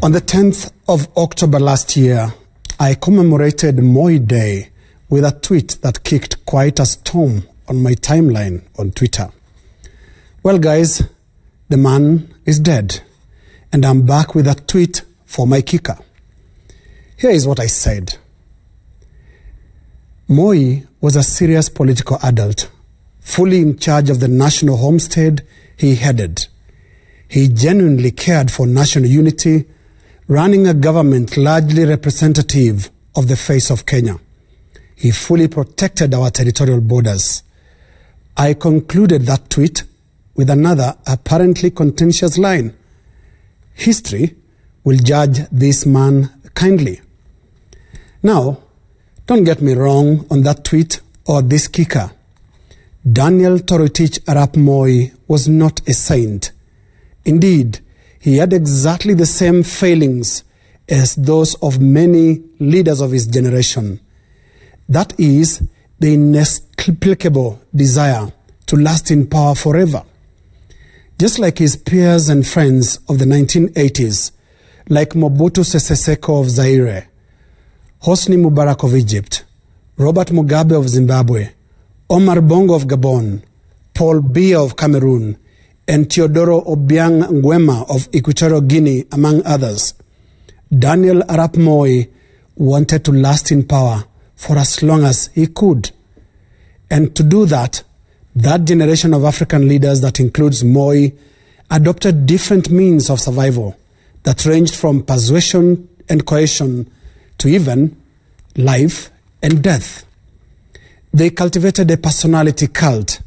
On the 10th of October last year, I commemorated Moi Day with a tweet that kicked quite a storm on my timeline on Twitter. Well, guys, the man is dead, and I'm back with a tweet for my kicker. Here is what I said. Moi was a serious political adult, fully in charge of the national homestead he headed. He genuinely cared for national unity, running a government largely representative of the face of Kenya. He fully protected our territorial borders. I concluded that tweet with another apparently contentious line. History will judge this man kindly. Now, don't get me wrong on that tweet or this kicker. Daniel Toroitich Arap Moi was not a saint. Indeed, he had exactly the same failings as those of many leaders of his generation. That is, the inexplicable desire to last in power forever. Just like his peers and friends of the 1980s, like Mobutu Sese Seko of Zaire, Hosni Mubarak of Egypt, Robert Mugabe of Zimbabwe, Omar Bongo of Gabon, Paul Biya of Cameroon, and Teodoro Obiang Nguema of Equatorial Guinea, among others. Daniel Arap Moi wanted to last in power for as long as he could. And to do that, that generation of African leaders that includes Moi adopted different means of survival that ranged from persuasion and coercion to even life and death. They cultivated a personality cult,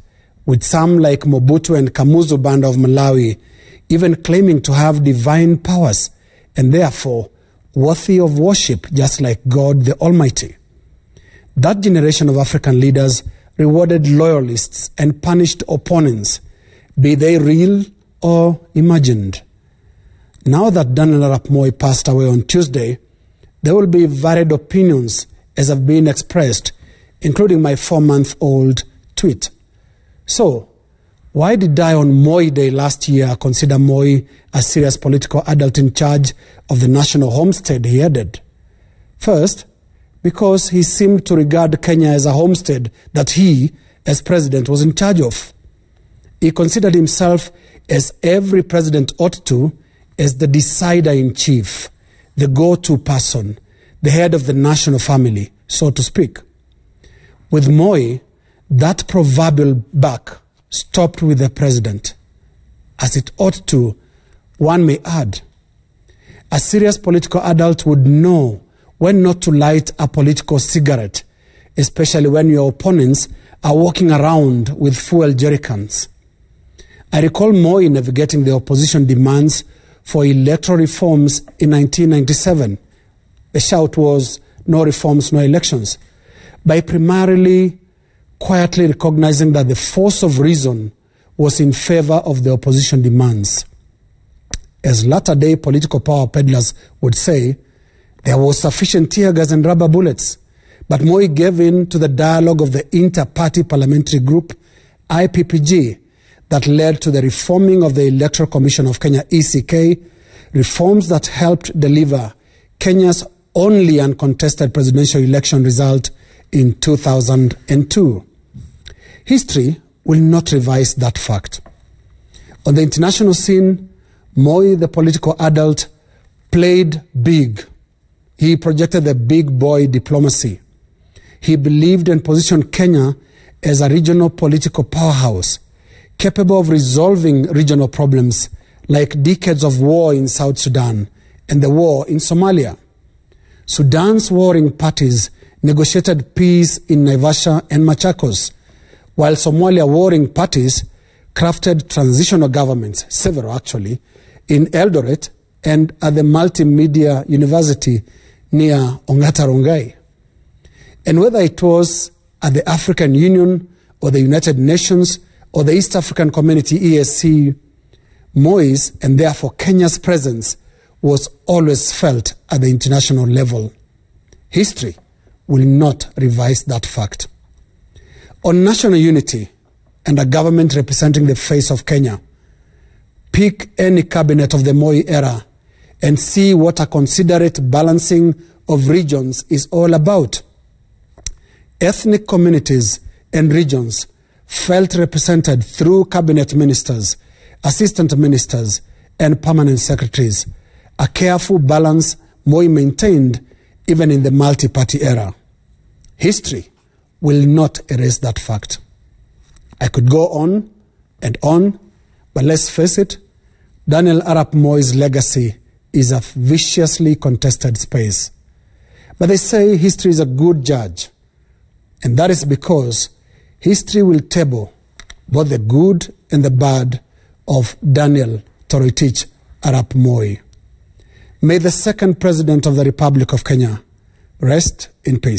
with some like Mobutu and Kamuzu Banda of Malawi even claiming to have divine powers and therefore worthy of worship just like God the Almighty. That generation of African leaders rewarded loyalists and punished opponents, be they real or imagined. Now that Daniel Arap Moi passed away on Tuesday, there will be varied opinions as have been expressed, including my 4-month-old tweet. So, why did I on Moi Day last year consider Moi a serious political adult in charge of the national homestead he headed? First, because he seemed to regard Kenya as a homestead that he, as president, was in charge of. He considered himself, as every president ought to, as the decider-in-chief, the go-to person, the head of the national family, so to speak. With Moi, that proverbial buck stopped with the president, as it ought to, one may add. A serious political adult would know when not to light a political cigarette, especially when your opponents are walking around with fuel jerrycans. I recall Moi navigating the opposition demands for electoral reforms in 1997. The shout was, no reforms, no elections, by primarily quietly recognizing that the force of reason was in favor of the opposition demands. As latter-day political power peddlers would say, there was sufficient tear gas and rubber bullets, but Moi gave in to the dialogue of the inter-party parliamentary group, IPPG, that led to the reforming of the Electoral Commission of Kenya, ECK, reforms that helped deliver Kenya's only uncontested presidential election result in 2002. History will not revise that fact. On the international scene, Moi, the political adult, played big. He projected the big boy diplomacy. He believed and positioned Kenya as a regional political powerhouse, capable of resolving regional problems like decades of war in South Sudan and the war in Somalia. Sudan's warring parties negotiated peace in Naivasha and Machakos, while Somalia warring parties crafted transitional governments, several actually, in Eldoret and at the Multimedia University near Ongata Rongai. And whether it was at the African Union or the United Nations or the East African Community, EAC, Moi's and therefore Kenya's presence was always felt at the international level. History will not revise that fact. On national unity and a government representing the face of Kenya, pick any cabinet of the Moi era and see what a considerate balancing of regions is all about. Ethnic communities and regions felt represented through cabinet ministers, assistant ministers, and permanent secretaries, a careful balance Moi maintained even in the multi-party era. History will not erase that fact. I could go on and on, but let's face it, Daniel Arap Moi's legacy is a viciously contested space. But they say history is a good judge, and that is because history will table both the good and the bad of Daniel Toroitich Arap Moi. May the second President of the Republic of Kenya rest in peace.